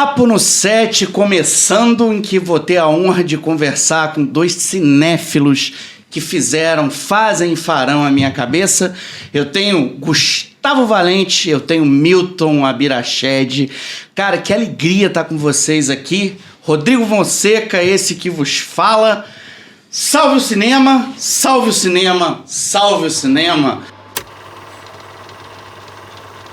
Papo no Set, começando, em que vou ter a honra de conversar com dois cinéfilos que fazem e farão a minha cabeça. Eu tenho Gustavo Valente, eu tenho Milton Abirached. Cara, que alegria estar com vocês aqui. Rodrigo Fonseca, esse que vos fala. Salve o cinema, salve o cinema, salve o cinema.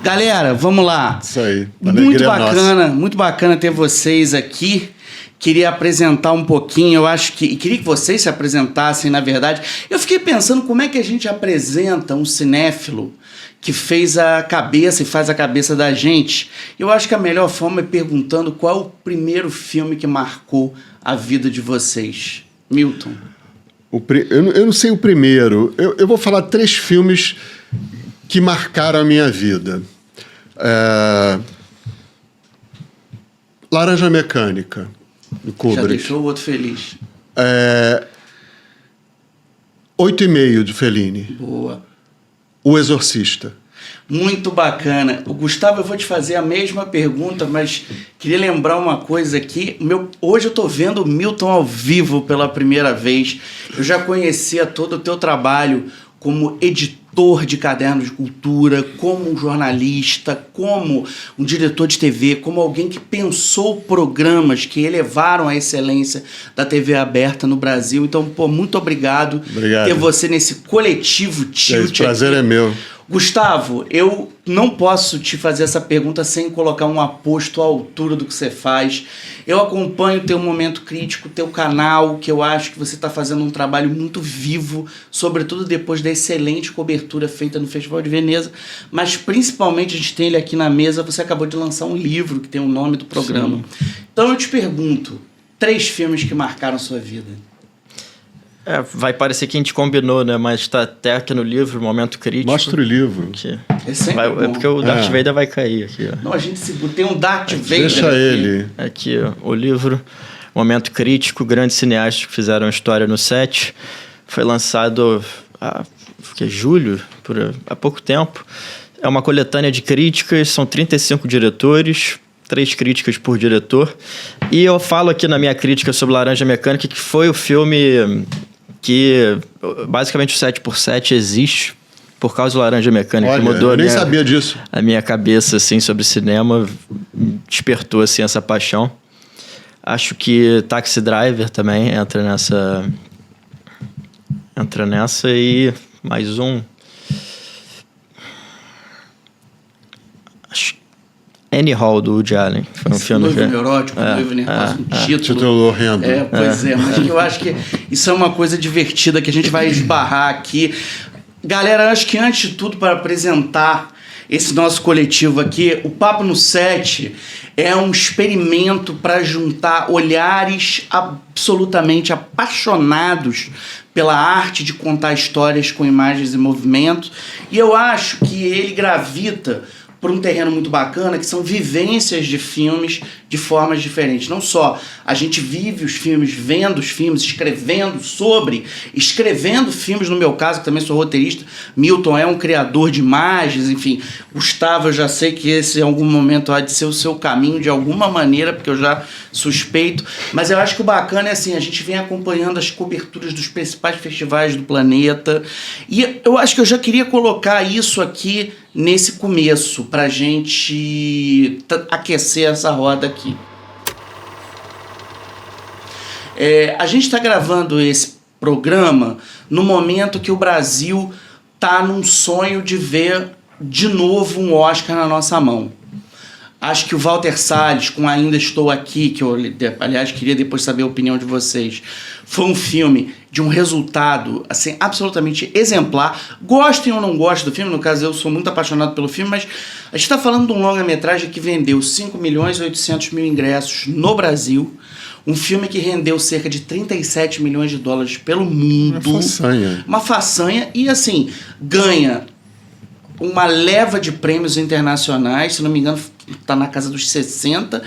Galera, vamos lá. Isso aí. Muito bacana ter vocês aqui. Queria apresentar um pouquinho, queria que vocês se apresentassem, na verdade. Eu fiquei pensando como é que a gente apresenta um cinéfilo que fez a cabeça e faz a cabeça da gente. Eu acho que a melhor forma é perguntando qual é o primeiro filme que marcou a vida de vocês. Milton. Eu não sei o primeiro. Eu vou falar 3 filmes que marcaram a minha vida. Laranja Mecânica, do Kubrick. Já deixou o outro feliz. 8,5, de Fellini. Boa. O Exorcista. Muito bacana. Gustavo, eu vou te fazer a mesma pergunta, mas queria lembrar uma coisa aqui. Hoje eu estou vendo o Milton ao vivo pela primeira vez. Eu já conhecia todo o teu trabalho como editor de cadernos de cultura, como um jornalista, como um diretor de TV, como alguém que pensou programas que elevaram a excelência da TV aberta no Brasil. Então, muito obrigado ter você nesse coletivo Tilt. O prazer é meu. Gustavo, eu não posso te fazer essa pergunta sem colocar um aposto à altura do que você faz. Eu acompanho o teu Momento Crítico, teu canal, que eu acho que você está fazendo um trabalho muito vivo, sobretudo depois da excelente cobertura feita no Festival de Veneza, mas principalmente a gente tem ele aqui na mesa, você acabou de lançar um livro que tem o nome do programa. Sim. Então eu te pergunto, 3 filmes que marcaram sua vida. Vai parecer que a gente combinou, né? Mas tá até aqui no livro, Momento Crítico. Mostra o livro. É porque o Darth Vader vai cair aqui. Ó. Não, a gente tem um Darth Vader. Deixa aqui. ele. Aqui, ó, o livro Momento Crítico, grandes cineastas que fizeram história no set. Foi lançado julho, há pouco tempo. É uma coletânea de críticas, são 35 diretores, 3 críticas por diretor. E eu falo aqui na minha crítica sobre Laranja Mecânica que foi o filme que basicamente o 7x7 existe por causa do Laranja Mecânica. Olha, que mudou eu nem sabia disso. A minha cabeça assim, sobre cinema, despertou assim, essa paixão. Acho que Taxi Driver também entra nessa e mais um. Annie Hall, do Woody Allen. Foi um filme noivo neurótico, noivo nervoso, um título horrendo. Pois é, mas eu acho que isso é uma coisa divertida que a gente vai esbarrar aqui. Galera, acho que antes de tudo, para apresentar esse nosso coletivo aqui, o Papo no Set é um experimento para juntar olhares absolutamente apaixonados pela arte de contar histórias com imagens e movimentos. E eu acho que ele gravita por um terreno muito bacana, que são vivências de filmes de formas diferentes. Não só a gente vive os filmes, vendo os filmes, escrevendo filmes, no meu caso, que também sou roteirista. Milton é um criador de imagens, enfim. Gustavo, eu já sei que esse em algum momento há de ser o seu caminho de alguma maneira, porque eu já suspeito. Mas eu acho que o bacana é assim, a gente vem acompanhando as coberturas dos principais festivais do planeta. E eu acho que eu já queria colocar isso aqui nesse começo, pra gente aquecer essa roda aqui. A gente está gravando esse programa no momento que o Brasil tá num sonho de ver de novo um Oscar na nossa mão. Acho que o Walter Salles, com Ainda Estou Aqui, que eu, aliás, queria depois saber a opinião de vocês, foi um filme de um resultado assim, absolutamente exemplar. Gostem ou não gostem do filme, no caso eu sou muito apaixonado pelo filme, mas a gente está falando de um longa-metragem que vendeu 5.800.000 ingressos no Brasil, um filme que rendeu cerca de 37 milhões de dólares pelo mundo. Uma façanha. E assim, ganha uma leva de prêmios internacionais, se não me engano, está na casa dos 60,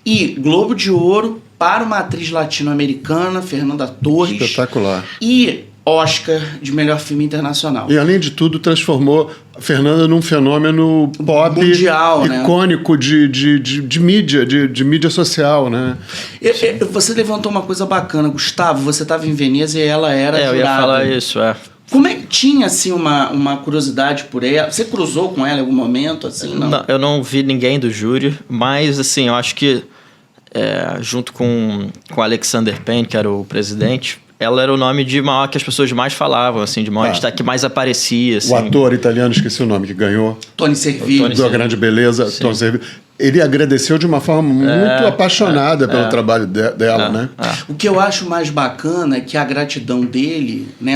e Globo de Ouro para uma atriz latino-americana, Fernanda Torres. Espetacular. E Oscar de melhor filme internacional. E, além de tudo, transformou Fernanda num fenômeno pop mundial, icônico, né? de mídia social, né? Você levantou uma coisa bacana, Gustavo. Você estava em Veneza e ela era jurada. Eu ia falar isso, Como é que tinha, assim, uma curiosidade por ela? Você cruzou com ela em algum momento, assim, não? Eu não vi ninguém do júri, mas, assim, eu acho que junto com Alexander Payne, que era o presidente, ela era o nome de maior que as pessoas mais falavam, assim, de maior destaque, que mais aparecia, assim. O ator italiano, esqueci o nome, que ganhou. Tony Servillo. Da Grande Beleza, Tony Servillo. Ele agradeceu de uma forma muito apaixonada pelo trabalho dela, né? O que eu acho mais bacana é que a gratidão dele, né,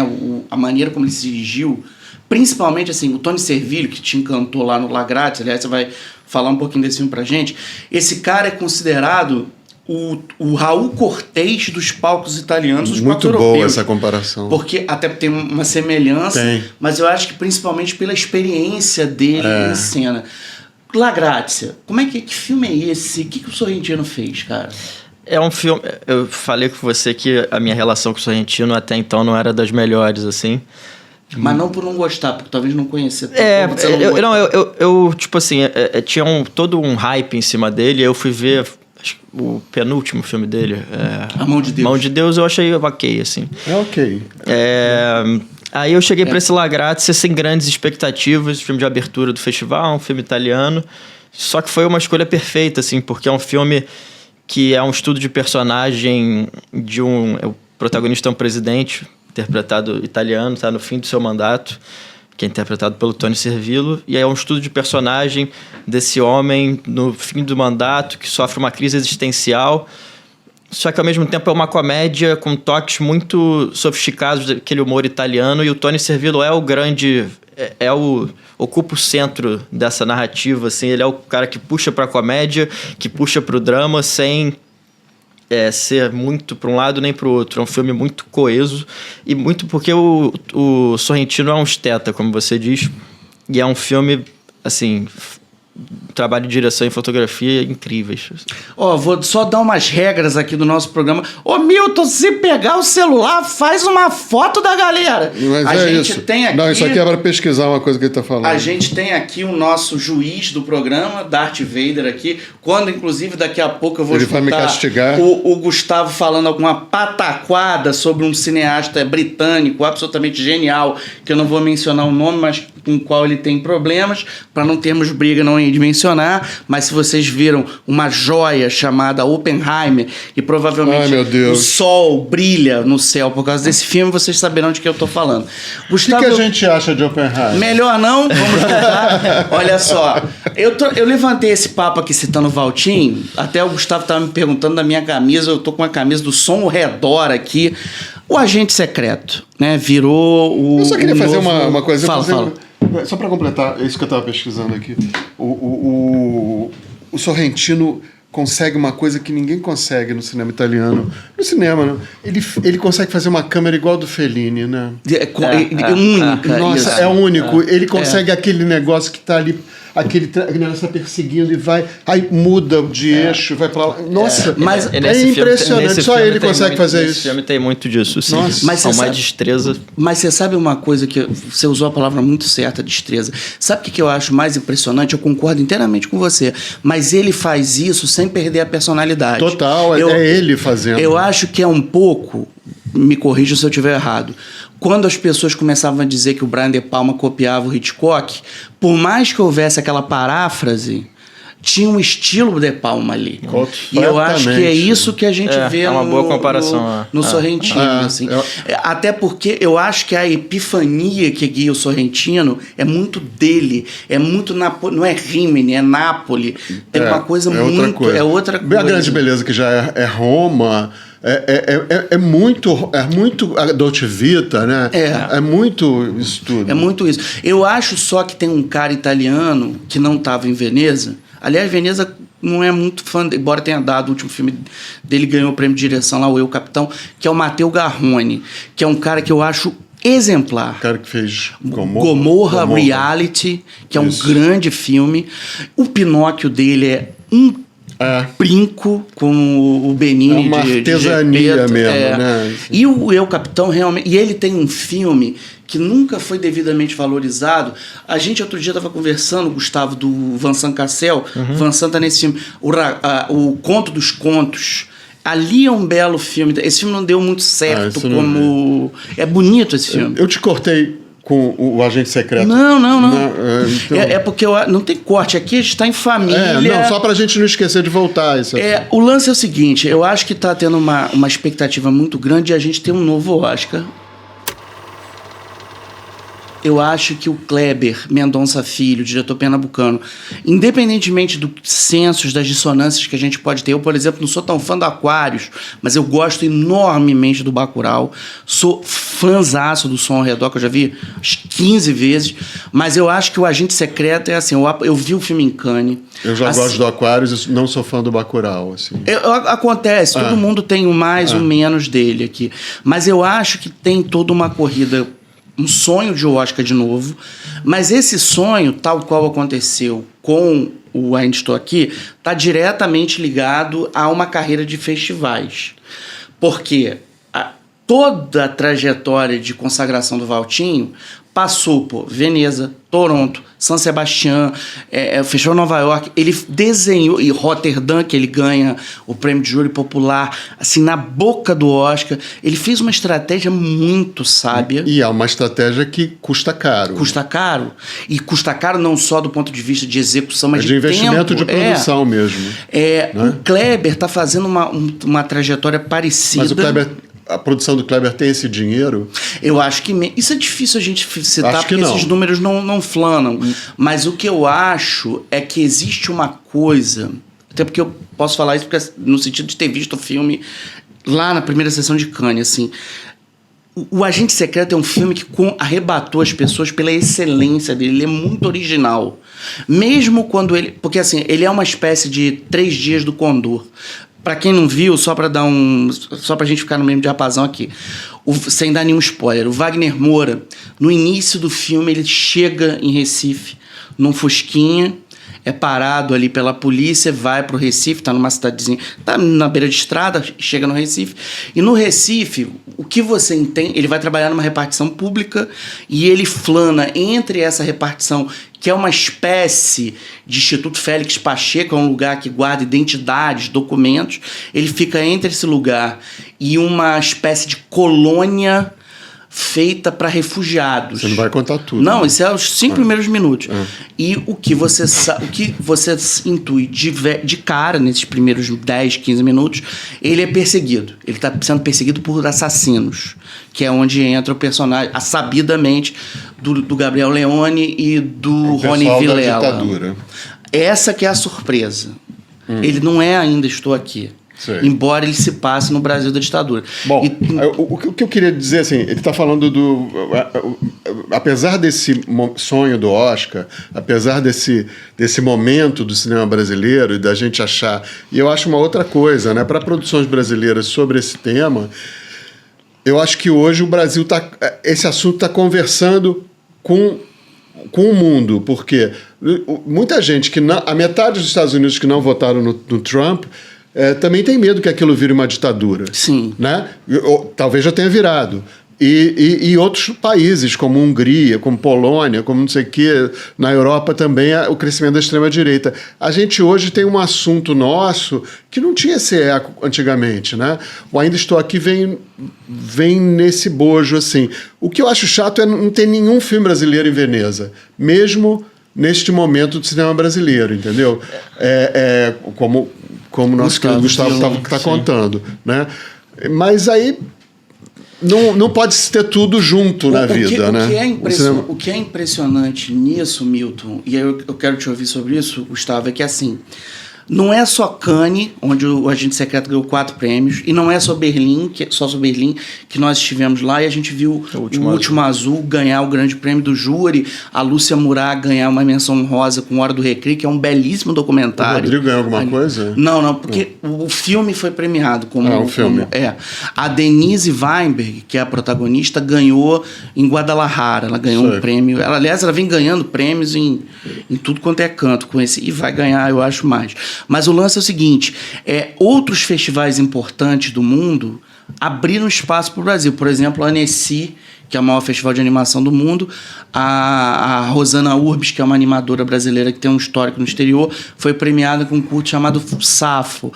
a maneira como ele se dirigiu, principalmente, assim, o Tony Servillo, que te encantou lá no La Grazia, aliás, você vai falar um pouquinho desse filme pra gente, esse cara é considerado o Raul Cortez dos palcos italianos, dos palcos europeus. Muito boa essa comparação. Porque até tem uma semelhança, mas eu acho que principalmente pela experiência dele em cena. La Grazia, que filme é esse? O que o Sorrentino fez, cara? É um filme... Eu falei com você que a minha relação com o Sorrentino até então não era das melhores, assim. Mas não por não gostar, porque talvez não conhecer. Eu tipo assim, tinha todo um hype em cima dele, eu fui ver o penúltimo filme dele. A Mão de Deus. Mão de Deus eu achei ok, assim. Ok. Aí eu cheguei pra esse La Grazia sem grandes expectativas, filme de abertura do festival, um filme italiano, só que foi uma escolha perfeita, assim, porque é um filme que é um estudo de personagem o protagonista é um presidente, interpretado italiano, tá no fim do seu mandato, que é interpretado pelo Tony Servillo, e é um estudo de personagem desse homem no fim do mandato, que sofre uma crise existencial, só que ao mesmo tempo é uma comédia com toques muito sofisticados daquele humor italiano, e o Tony Servillo é o grande... ocupa o centro dessa narrativa, assim, ele é o cara que puxa pra comédia, que puxa pro drama, sem ser muito para um lado nem para o outro. É um filme muito coeso e muito porque o Sorrentino é um esteta, como você diz, e é um filme, assim, trabalho de direção e fotografia incríveis. Vou só dar umas regras aqui do nosso programa. Milton, se pegar o celular, faz uma foto da galera. Mas a gente isso. Tem aqui... Não, isso aqui é para pesquisar uma coisa que ele tá falando. A gente tem aqui o nosso juiz do programa, Darth Vader aqui, quando, inclusive, daqui a pouco eu vou escutar vai me castigar. O Gustavo falando alguma pataquada sobre um cineasta britânico absolutamente genial, que eu não vou mencionar o nome, mas com o qual ele tem problemas, para não termos briga, não de mencionar, mas se vocês viram uma joia chamada Oppenheimer e provavelmente o sol brilha no céu por causa desse filme, vocês saberão de que eu tô falando. Gustavo, o que a gente acha de Oppenheimer? Melhor não, vamos voltar. Olha só, eu levantei esse papo aqui citando o Valtinho, até o Gustavo tava me perguntando da minha camisa, eu tô com a camisa do Som ao Redor aqui. O Agente Secreto, né, virou o... Eu só queria fazer novo... uma coisa... Fala. Só para completar, é isso que eu estava pesquisando aqui. O Sorrentino consegue uma coisa que ninguém consegue no cinema italiano. No cinema, não. Ele consegue fazer uma câmera igual do Fellini, né? Única. Nossa, isso. é único. Ele consegue aquele negócio que está ali... Aquele negócio está perseguindo e vai... Aí muda de eixo, vai para lá. Nossa, mas é impressionante. Só ele consegue fazer isso. Esse filme tem muito disso, sim. Nossa. Mas uma destreza. Mas você sabe uma coisa que... Você usou a palavra muito certa, destreza. Sabe o que eu acho mais impressionante? Eu concordo inteiramente com você. Mas ele faz isso sem perder a personalidade. Total, é ele fazendo. Eu acho que é um pouco... Me corrija se eu estiver errado. Quando as pessoas começavam a dizer que o Brian De Palma copiava o Hitchcock, por mais que houvesse aquela paráfrase, tinha um estilo De Palma ali. E eu acho que é isso que a gente vê uma boa comparação, no Sorrentino. Assim. Até porque eu acho que a epifania que guia o Sorrentino é muito dele. É muito... Não é Rimini, é Nápoles. Tem uma coisa muito... É outra coisa. A Grande Beleza, que já é Roma... É muito a Dolce Vita, né? É muito isso tudo. É muito isso. Eu acho só que tem um cara italiano que não estava em Veneza. Aliás, Veneza não é muito fã, embora tenha dado o último filme dele, ganhou o prêmio de direção lá, o Eu, Capitão, que é o Matteo Garrone, que é um cara que eu acho exemplar. O cara que fez Gomorra Reality, que é um grande filme. O Pinóquio dele é brinco com o Benini. É uma artesania Gepeto, mesmo, né? E o Eu, Capitão, realmente... E ele tem um filme que nunca foi devidamente valorizado. A gente, outro dia, estava conversando, Gustavo, do Vincent Cassel. Vincent tá nesse filme. O Conto dos Contos. Ali é um belo filme. Esse filme não deu muito certo como... É bonito esse filme. Eu te cortei com o Agente Secreto. Não. Então... É porque não tem corte. Aqui a gente está em família. Não, só pra gente não esquecer de voltar. O lance é o seguinte, eu acho que tá tendo uma expectativa muito grande de a gente ter um novo Oscar. Eu acho que o Kleber Mendonça Filho, diretor pernambucano, independentemente dos sensos, das dissonâncias que a gente pode ter, eu, por exemplo, não sou tão fã do Aquários, mas eu gosto enormemente do Bacurau, sou fãzaço do Som ao Redor, que eu já vi umas 15 vezes, mas eu acho que o Agente Secreto é assim, eu vi o filme em Cannes. Eu já gosto do Aquários, não sou fã do Bacurau. Assim. Acontece, todo mundo tem o mais ou menos dele aqui, mas eu acho que tem toda uma corrida, um sonho de Oscar de novo, mas esse sonho, tal qual aconteceu com o Ainda Estou Aqui, está diretamente ligado a uma carreira de festivais. Porque toda a trajetória de consagração do Valtinho passou por Veneza, Toronto, São Sebastião, o Festival de Nova York. Ele desenhou, e Roterdã, que ele ganha o prêmio de júri popular, assim, na boca do Oscar. Ele fez uma estratégia muito sábia. E é uma estratégia que custa caro. Custa caro. E custa caro não só do ponto de vista de execução, mas de investimento, tempo. de produção mesmo. Né? O Kleber está fazendo uma trajetória parecida. Mas o Kleber... A produção do Kleber tem esse dinheiro? Eu acho que... Isso é difícil a gente citar, porque não. esses números não flanam. Mas o que eu acho é que existe uma coisa... Até porque eu posso falar isso porque, no sentido de ter visto o filme lá na primeira sessão de Cannes, assim... O Agente Secreto é um filme que arrebatou as pessoas pela excelência dele. Ele é muito original. Mesmo quando ele... Porque, assim, ele é uma espécie de 3 dias do Condor. Pra quem não viu, só pra gente ficar no mesmo diapasão aqui, sem dar nenhum spoiler, o Wagner Moura, no início do filme, ele chega em Recife, num fusquinha, é parado ali pela polícia, vai pro Recife, tá numa cidadezinha, tá na beira de estrada, chega no Recife, e no Recife, o que você entende, ele vai trabalhar numa repartição pública e ele flana entre essa repartição, que é uma espécie de Instituto Félix Pacheco, é um lugar que guarda identidades, documentos, ele fica entre esse lugar e uma espécie de colônia feita para refugiados. Você não vai contar tudo. Não, né? Isso é os 5 primeiros minutos. E o que você intui de cara, nesses primeiros 10, 15 minutos, ele é perseguido. Ele está sendo perseguido por assassinos, que é onde entra o personagem, sabidamente, do Gabriel Leone e do Rony Vilela. Da ditadura. Essa que é a surpresa. Ele não é Ainda Estou Aqui. Sei. Embora ele se passe no Brasil da ditadura. Bom, o que eu queria dizer, assim, ele está falando do... Apesar desse sonho do Oscar, apesar desse momento do cinema brasileiro e da gente achar... E eu acho uma outra coisa, né? Para produções brasileiras sobre esse tema, eu acho que hoje o Brasil está... Esse assunto está conversando com o mundo, porque muita gente que... A metade dos Estados Unidos que não votaram no Trump... também tem medo que aquilo vire uma ditadura. Sim. Né? Talvez já tenha virado. E outros países, como Hungria, como Polônia, como não sei o quê, na Europa também, o crescimento da extrema-direita. A gente hoje tem um assunto nosso que não tinha esse eco antigamente. Né? O Ainda Estou Aqui vem nesse bojo. Assim. O que eu acho chato é não ter nenhum filme brasileiro em Veneza, mesmo neste momento do cinema brasileiro, entendeu? Como o nosso querido Gustavo está contando. Né? Mas aí não pode se ter tudo junto na vida. O que é impressionante nisso, Milton, e eu quero te ouvir sobre isso, Gustavo, é que assim, não é só Cannes, onde o Agente Secreto ganhou 4 prêmios, e não é só Berlim, que nós estivemos lá e a gente viu o Último Azul ganhar o grande prêmio do júri, a Lúcia Murat ganhar uma menção honrosa com Hora do Recreio, que é um belíssimo documentário. O Rodrigo ganhou alguma coisa? Não, porque o filme foi premiado como... o filme. A Denise Weinberg, que é a protagonista, ganhou em Guadalajara, ela ganhou um prêmio, ela vem ganhando prêmios em tudo quanto é canto com esse, e vai ganhar, eu acho, mais. Mas o lance é o seguinte, outros festivais importantes do mundo abriram espaço para o Brasil. Por exemplo, a Annecy, que é o maior festival de animação do mundo, a Rosana Urbis, que é uma animadora brasileira que tem um histórico no exterior, foi premiada com um curto chamado Safo.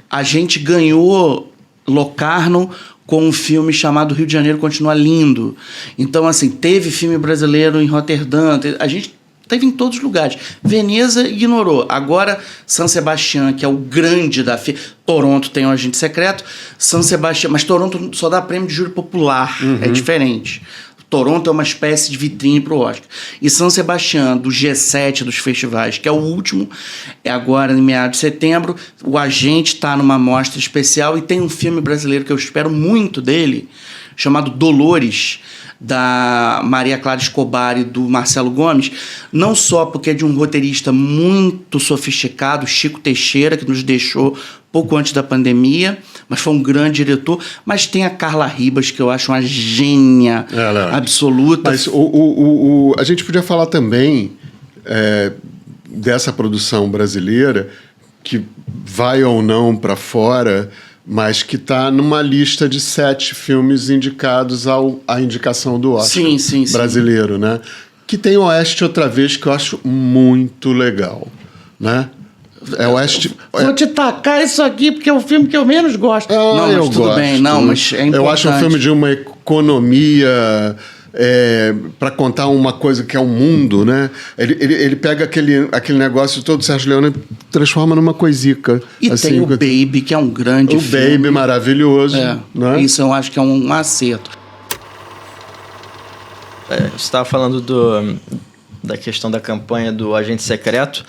A gente ganhou Locarno com um filme chamado Rio de Janeiro Continua Lindo. Então, assim, teve filme brasileiro em Roterdã, a gente teve em todos os lugares. Veneza ignorou. Agora, San Sebastián, que é o grande da Toronto tem um agente secreto, San Sebastián, mas Toronto só dá prêmio de júri popular, é diferente. Toronto é uma espécie de vitrine para o Oscar. E San Sebastián, do G7 dos festivais, que é o último, é agora em meados de setembro, o agente está numa mostra especial e tem um filme brasileiro que eu espero muito dele, chamado Dolores, da Maria Clara Escobar e do Marcelo Gomes, não só porque é de um roteirista muito sofisticado, Chico Teixeira, que nos deixou pouco antes da pandemia, mas foi um grande diretor, mas tem a Carla Ribas, que eu acho uma gênia absoluta. Mas a gente podia falar também dessa produção brasileira, que vai ou não para fora, mas que está numa lista de 7 filmes indicados à indicação do Oscar brasileiro, né? Que tem Oeste Outra Vez, que eu acho muito legal, né? Oeste... Vou te tacar isso aqui, porque é o filme que eu menos gosto. Não, mas tudo gosto. Bem. Não, mas é importante. Eu acho um filme de uma economia... para contar uma coisa que é o mundo, né? Ele pega aquele negócio todo, o Sérgio Leone transforma numa coisica. E assim, tem o Baby, que é um grande filme. O Baby, maravilhoso. Né? Isso eu acho que é um acerto. Você estava falando da questão da campanha do agente secreto.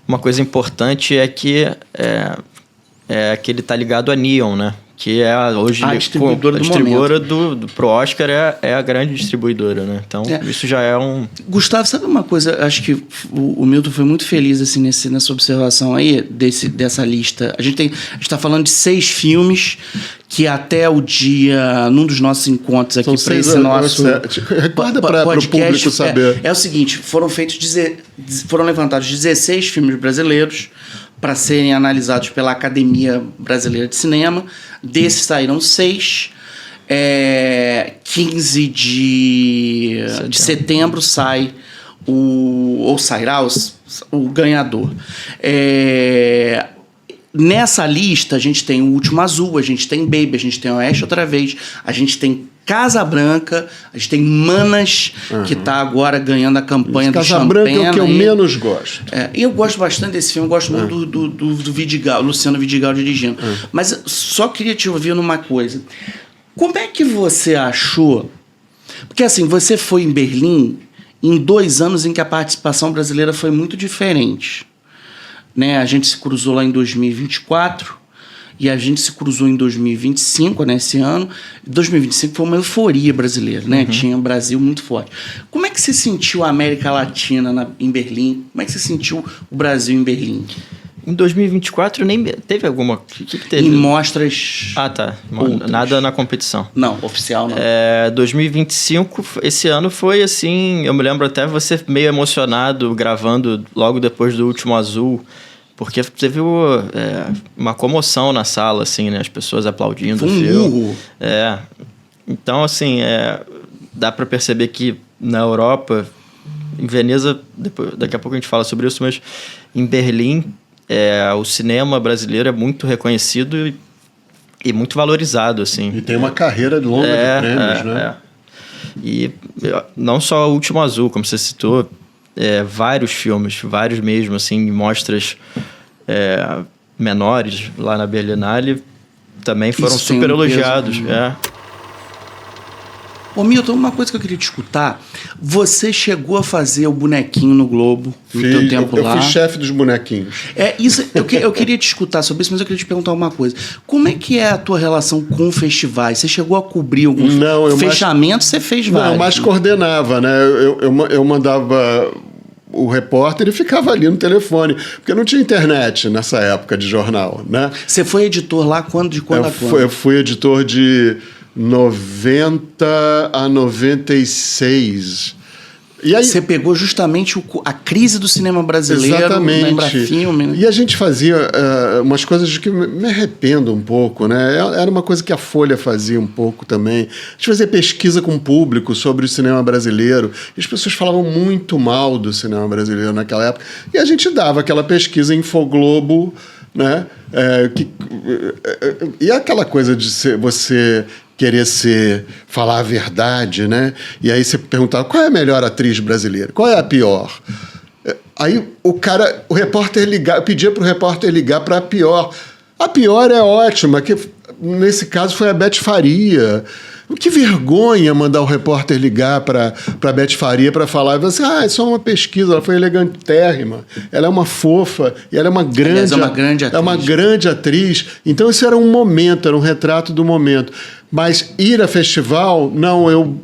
Uma coisa importante é que ele está ligado a Neon, né? Que é hoje a distribuidora pro Oscar é a grande distribuidora, né? Então, isso já é um... Gustavo, sabe uma coisa? Acho que o Milton foi muito feliz assim, nessa observação aí, dessa lista. A gente está falando de 6 filmes que até o dia, num dos nossos encontros aqui, para esse nosso... Recorda para o público saber. É o seguinte, foram levantados 16 filmes brasileiros para serem analisados pela Academia Brasileira de Cinema. Desses saíram 6. 15 de setembro sai sairá o ganhador. Nessa lista, a gente tem O Último Azul, a gente tem Baby, a gente tem Oeste Outra Vez, a gente tem Casa Branca, a gente tem Manas, que está agora ganhando a campanha do Champagne. Casa Branca é o que eu menos gosto. Eu gosto bastante desse filme, eu gosto muito do Vidigal, Luciano Vidigal dirigindo. Mas só queria te ouvir numa coisa. Como é que você achou... Porque assim, você foi em Berlim em 2 anos em que a participação brasileira foi muito diferente. Né? A gente se cruzou lá em 2024 e a gente se cruzou em 2025, né, esse ano. 2025 foi uma euforia brasileira, né? Tinha o Brasil muito forte. Como é que você sentiu a América Latina em Berlim? Como é que você sentiu o Brasil em Berlim? Em 2024 nem teve alguma... O que teve? Em mostras... Ah, tá. Outras. Nada na competição. Não, oficial não. 2025, esse ano foi assim... Eu me lembro até você meio emocionado gravando logo depois do Último Azul, porque teve uma comoção na sala, assim, né? As pessoas aplaudindo o filme. Murro. Então, assim, dá para perceber que na Europa, em Veneza, daqui a pouco a gente fala sobre isso, mas em Berlim... o cinema brasileiro é muito reconhecido e muito valorizado, assim. E tem uma carreira longa de prêmios, né? E não só O Último Azul, como você citou, vários filmes, vários mesmo, assim, mostras menores lá na Berlinale também foram super elogiados. Ô Milton, uma coisa que eu queria te escutar, você chegou a fazer o bonequinho no Globo no teu tempo lá. Eu fui chefe dos bonequinhos. Eu queria te escutar sobre isso, mas eu queria te perguntar uma coisa. Como é que é a tua relação com festivais? Você chegou a cobrir algum fechamento? Você fez vários? Não, eu mais coordenava, né? Eu mandava o repórter e ficava ali no telefone, porque não tinha internet nessa época de jornal, né? Você foi editor lá de quando a quando? Eu fui editor de 90 a 96. E aí, você pegou justamente a crise do cinema brasileiro, exatamente. lembra filme, né? E a gente fazia umas coisas de que me arrependo um pouco, né? Era uma coisa que a Folha fazia um pouco também. A gente fazia pesquisa com o público sobre o cinema brasileiro. E as pessoas falavam muito mal do cinema brasileiro naquela época. E a gente dava aquela pesquisa em Infoglobo, né? E aquela coisa de você querer falar a verdade, né? E aí você perguntava, qual é a melhor atriz brasileira? Qual é a pior? Aí o repórter pedia para o repórter ligar para a pior. A pior é ótima, que nesse caso foi a Beth Faria. Que vergonha mandar o repórter ligar para a Beth Faria para falar, você, é só uma pesquisa, ela foi elegantérrima, ela é uma fofa, e ela é uma grande, é uma grande atriz. Então isso era um momento, era um retrato do momento. Mas ir a festival, não,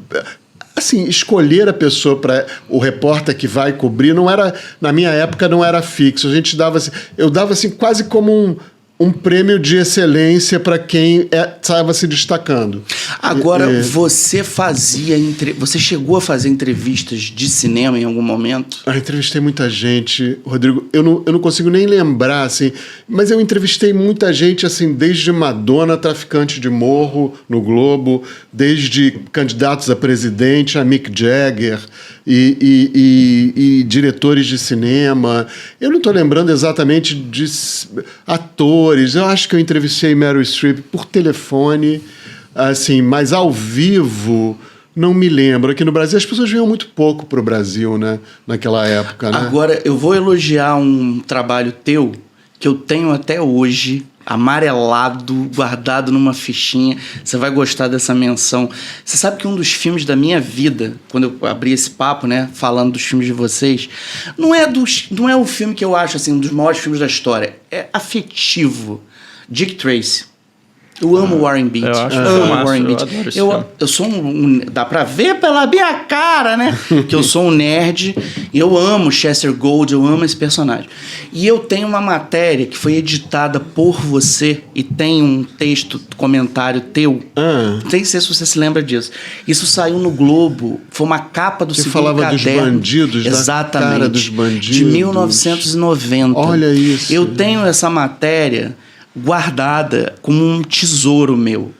assim, escolher a pessoa para o repórter que vai cobrir, não era, na minha época não era fixo. A gente dava assim, eu dava assim quase como um prêmio de excelência para quem estava se destacando. Agora, você chegou a fazer entrevistas de cinema em algum momento? Eu entrevistei muita gente, Rodrigo. Eu não consigo nem lembrar, assim, mas eu entrevistei muita gente, assim, desde Madonna, traficante de morro no Globo, desde candidatos a presidente, a Mick Jagger e diretores de cinema. Eu não estou lembrando exatamente de atores. Eu acho que eu entrevistei Meryl Streep por telefone, assim, mas ao vivo não me lembro. Aqui no Brasil as pessoas vinham muito pouco para o Brasil, né? Naquela época, né? Agora, eu vou elogiar um trabalho teu que eu tenho até hoje, amarelado, guardado numa fichinha. Você vai gostar dessa menção. Você sabe que um dos filmes da minha vida, quando eu abri esse papo, né, falando dos filmes de vocês, não é o filme que eu acho assim, um dos maiores filmes da história. É afetivo. Dick Tracy. Eu amo Warren Beatty. Eu acho amo Warren Beatty. Eu sou dá pra ver pela minha cara, né? Que eu sou um nerd e eu amo Chester Gold, eu amo esse personagem. E eu tenho uma matéria que foi editada por você e tem um texto, comentário teu. Não sei se você se lembra disso. Isso saiu no Globo, foi uma capa do segundo falava caderno. dos bandidos, exatamente, da cara dos bandidos. De 1990. Olha isso. Eu tenho essa matéria guardada como um tesouro meu.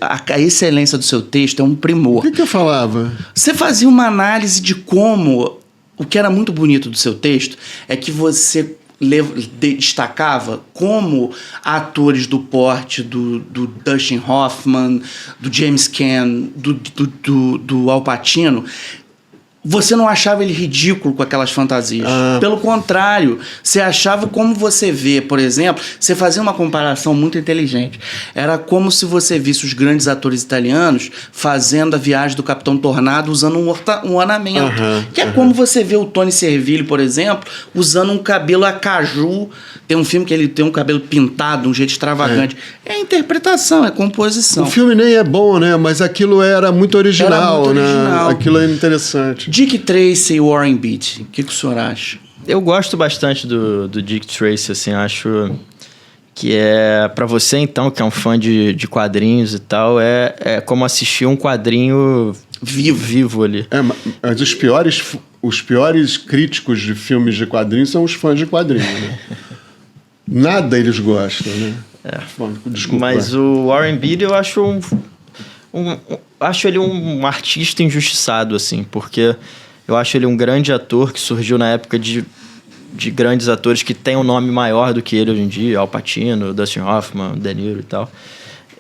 A excelência do seu texto é um primor. O que eu falava? Você fazia uma análise de como... O que era muito bonito do seu texto é que você destacava como atores do porte do Dustin Hoffman, do James Caan, do Al Pacino... Você não achava ele ridículo com aquelas fantasias. Pelo contrário, você achava como você vê, por exemplo, você fazia uma comparação muito inteligente. Era como se você visse os grandes atores italianos fazendo a viagem do Capitão Tornado usando um ornamento. Que é como você vê o Tony Servillo, por exemplo, usando um cabelo a caju. Tem um filme que ele tem um cabelo pintado de um jeito extravagante. É interpretação, é composição. O filme nem é bom, né? Mas aquilo era muito original, né? Aquilo é interessante. Dick Tracy e Warren Beatty, o que o senhor acha? Eu gosto bastante do Dick Tracy, assim, acho que é... Pra você, então, que é um fã de quadrinhos e tal, é como assistir um quadrinho vivo ali. Mas os piores críticos de filmes de quadrinhos são os fãs de quadrinhos, né? Nada eles gostam, né? Desculpa. Mas o Warren Beatty eu acho acho ele um artista injustiçado, assim, porque eu acho ele um grande ator que surgiu na época de grandes atores que têm um nome maior do que ele hoje em dia, Al Pacino, Dustin Hoffman, De Niro e tal.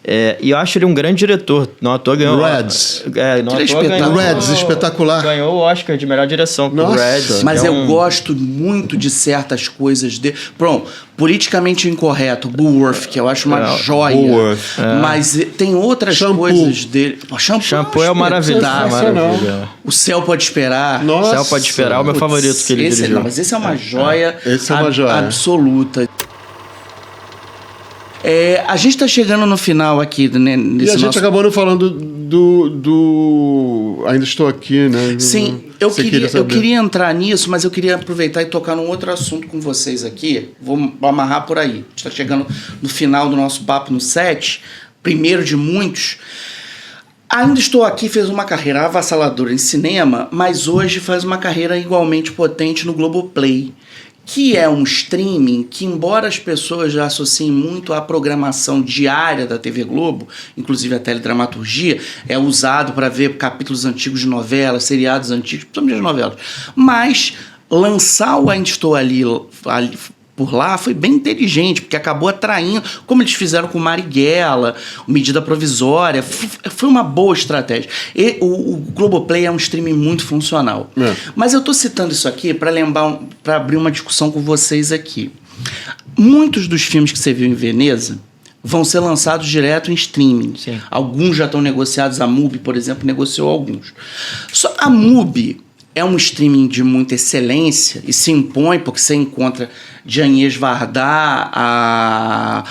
E eu acho ele um grande diretor. Não à toa ganhou... Reds. Reds, espetacular. Ganhou o Oscar de melhor direção com o Reds. Mas eu gosto muito de certas coisas dele. Pronto, politicamente incorreto, Bullworth, que eu acho uma joia. Bullworth. Mas tem outras coisas dele. Shampoo é maravilhoso. O Céu Pode Esperar. Nossa. O Céu Pode Esperar é o meu favorito que ele dirigiu. Mas esse é uma joia, esse é uma joia absoluta. A gente está chegando no final aqui, né, e a gente acabou não falando do Ainda Estou Aqui, né? Sim, eu queria entrar nisso, mas eu queria aproveitar e tocar num outro assunto com vocês aqui. Vou amarrar por aí. A gente está chegando no final do nosso papo no set, primeiro de muitos. Ainda Estou Aqui fez uma carreira avassaladora em cinema, mas hoje faz uma carreira igualmente potente no Globoplay, que é um streaming que, embora as pessoas já associem muito à programação diária da TV Globo, inclusive a teledramaturgia, é usado para ver capítulos antigos de novelas, seriados antigos, principalmente de novelas. Mas lançar o Ainda Estou ali por lá foi bem inteligente, porque acabou atraindo, como eles fizeram com Marighella, Medida Provisória, foi uma boa estratégia. E o Globoplay é um streaming muito funcional. Mas eu estou citando isso aqui para abrir uma discussão com vocês aqui. Muitos dos filmes que você viu em Veneza vão ser lançados direto em streaming. Sim. Alguns já estão negociados, a MUBI, por exemplo, negociou alguns. Só a MUBI é um streaming de muita excelência e se impõe porque você encontra de Agnès Varda a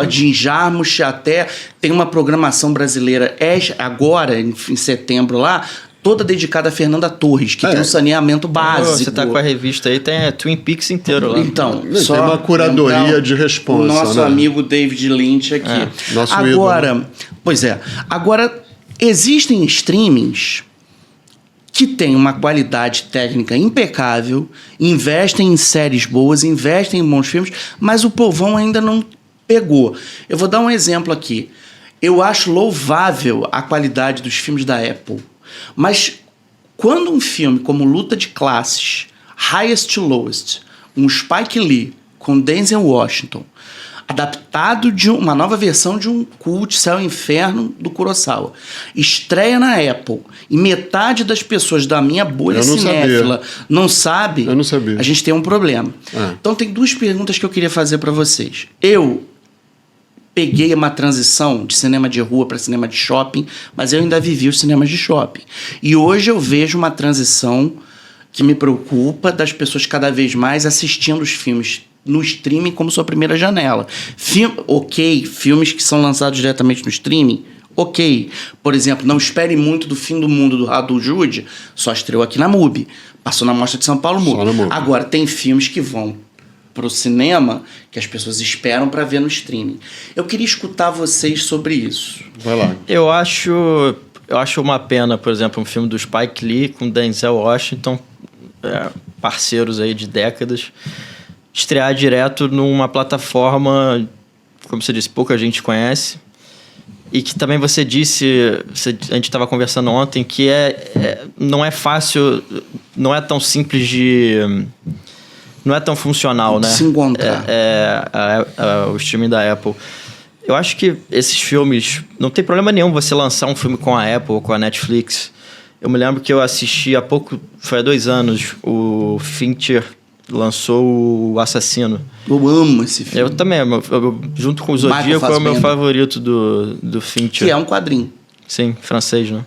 Jim Jarmusch, até tem uma programação brasileira agora, em setembro lá, toda dedicada a Fernanda Torres, que tem um saneamento básico. Você tá com a revista aí, tem Twin Peaks inteiro lá. Então, tem uma curadoria de responsa. O nosso amigo David Lynch aqui. Nosso agora, ídolo. Pois é. Agora, existem streamings que têm uma qualidade técnica impecável, investem em séries boas, investem em bons filmes, mas o povão ainda não pegou. Eu vou dar um exemplo aqui. Eu acho louvável a qualidade dos filmes da Apple, mas quando um filme como Luta de Classes, Highest to Lowest, um Spike Lee com Denzel Washington, adaptado de uma nova versão de um cult Céu e Inferno do Kurosawa, estreia na Apple e metade das pessoas da minha bolha cinéfila não sabe, eu não sabia. A gente tem um problema. Então tem duas perguntas que eu queria fazer para vocês. Eu peguei uma transição de cinema de rua para cinema de shopping, mas eu ainda vivi os cinemas de shopping. E hoje eu vejo uma transição que me preocupa das pessoas cada vez mais assistindo os filmes no streaming como sua primeira janela. Filmes que são lançados diretamente no streaming, ok. Por exemplo, Não Espere Muito do Fim do Mundo, do Radu Jude, só estreou aqui na MUBI. Passou na Mostra de São Paulo, MUBI. Agora, tem filmes que vão pro cinema que as pessoas esperam para ver no streaming. Eu queria escutar vocês sobre isso. Vai lá. Eu acho uma pena, por exemplo, um filme do Spike Lee com Denzel Washington, parceiros aí de décadas, estrear direto numa plataforma, como você disse, pouca gente conhece, e que também você disse, a gente estava conversando ontem, que não é fácil, não é tão simples não é tão funcional, né? Se encontrar. O streaming da Apple. Eu acho que esses filmes... Não tem problema nenhum você lançar um filme com a Apple ou com a Netflix. Eu me lembro que eu assisti há pouco... Foi há 2 anos. O Fincher lançou O Assassino. Eu amo esse filme. Eu também. Junto com o Zodíaco, é o meu favorito do Fincher. Que é um quadrinho. Sim, francês, né?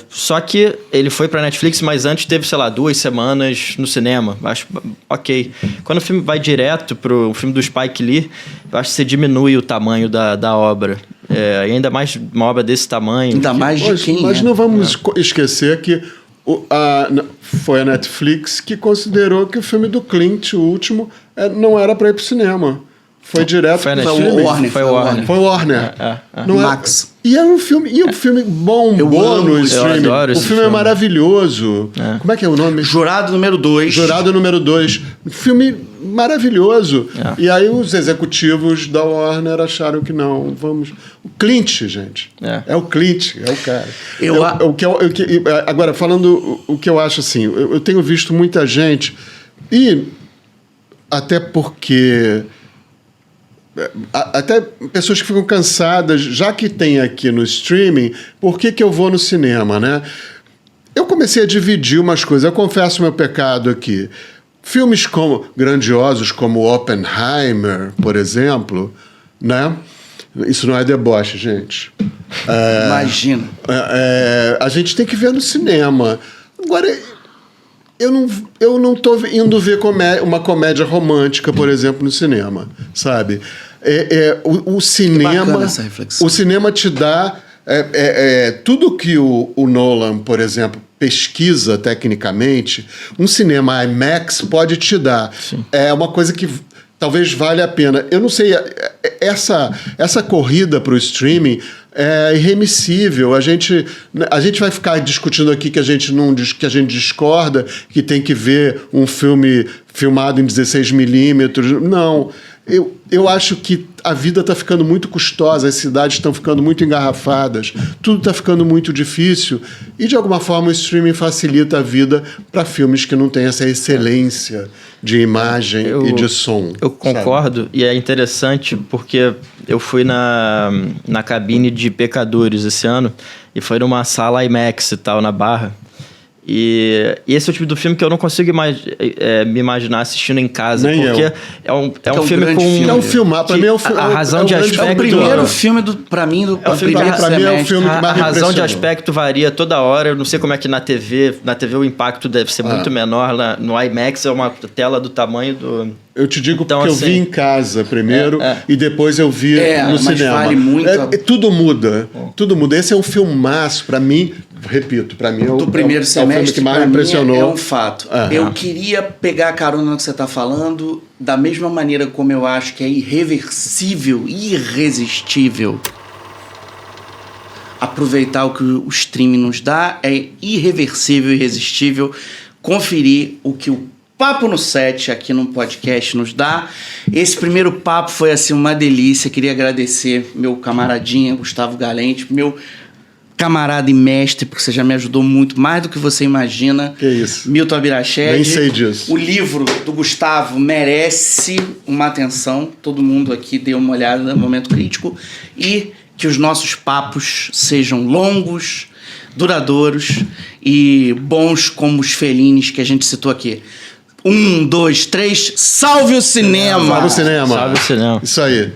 Só que ele foi pra Netflix, mas antes teve, sei lá, 2 semanas no cinema. Acho ok. Quando o filme vai direto pro filme do Spike Lee, eu acho que você diminui o tamanho da obra. E ainda mais uma obra desse tamanho. Ainda mais de quem, mas não vamos esquecer que foi a Netflix que considerou que o filme do Clint, o último, não era para ir pro cinema. Foi direto foi pro Warner. Foi o Warner. Não Max. E um filme bombou no streaming. Eu adoro esse filme é maravilhoso. Como é que é o nome? Jurado número 2. Jurado número 2. Filme maravilhoso. E aí os executivos da Warner acharam que não, vamos... O Clint, gente. É o Clint, é o cara. Agora, falando o que eu acho assim, eu tenho visto muita gente, e até porque... Até pessoas que ficam cansadas, já que tem aqui no streaming, por que eu vou no cinema, né? Eu comecei a dividir umas coisas, eu confesso meu pecado aqui. Filmes grandiosos como Oppenheimer, por exemplo, né? Isso não é deboche, gente. Imagina. A gente tem que ver no cinema. Agora... Eu não tô indo ver uma comédia romântica, por exemplo, no cinema, sabe? O cinema... essa reflexão. O cinema te dá... tudo que o Nolan, por exemplo, pesquisa tecnicamente, um cinema IMAX pode te dar. Sim. É uma coisa que talvez valha a pena. Eu não sei, essa corrida para o streaming é irremissível. A gente vai ficar discutindo aqui que a gente discorda, que tem que ver um filme filmado em 16mm. Não. Eu acho que a vida está ficando muito custosa, as cidades estão ficando muito engarrafadas, tudo está ficando muito difícil e, de alguma forma, o streaming facilita a vida para filmes que não têm essa excelência de imagem e de som. Eu concordo, sabe? E é interessante porque eu fui na cabine de Pecadores esse ano e foi numa sala IMAX e tal, na Barra. E esse é o tipo do filme que eu não consigo me imaginar assistindo em casa. Nem porque é um filme com... É um filmar, pra mim é um filme... A razão de aspecto... É o primeiro filme pra mim do primeiro pra mim é o filme que mais me A razão de impressionou. aspecto varia toda hora. Eu não sei como é que na TV o impacto deve ser muito menor. No IMAX é uma tela do tamanho do... Eu te digo então, porque assim, eu vi em casa primeiro e depois eu vi no mas cinema. Vale muito tudo muda. Tudo muda. Esse é um filmaço. Pra mim, repito, pra mim do primeiro semestre, é o filme que mais pra me impressionou. mim é um fato. Eu queria pegar a carona no que você está falando da mesma maneira como eu acho que é irreversível, irresistível. Aproveitar o que o streaming nos dá, é irreversível, irresistível. Conferir o que o Papo no Set aqui no podcast nos dá. Esse primeiro papo foi assim uma delícia. Queria agradecer meu camaradinha Gustavo Galente, meu camarada e mestre, porque você já me ajudou muito, mais do que você imagina. Que isso. Milton Abirached. Nem sei disso. O livro do Gustavo merece uma atenção. Todo mundo aqui dê uma olhada no Momento Crítico. E que os nossos papos sejam longos, duradouros e bons como os Fellines que a gente citou aqui. 1, 2, 3, salve o cinema! Salve o cinema! Salve o cinema! Isso aí.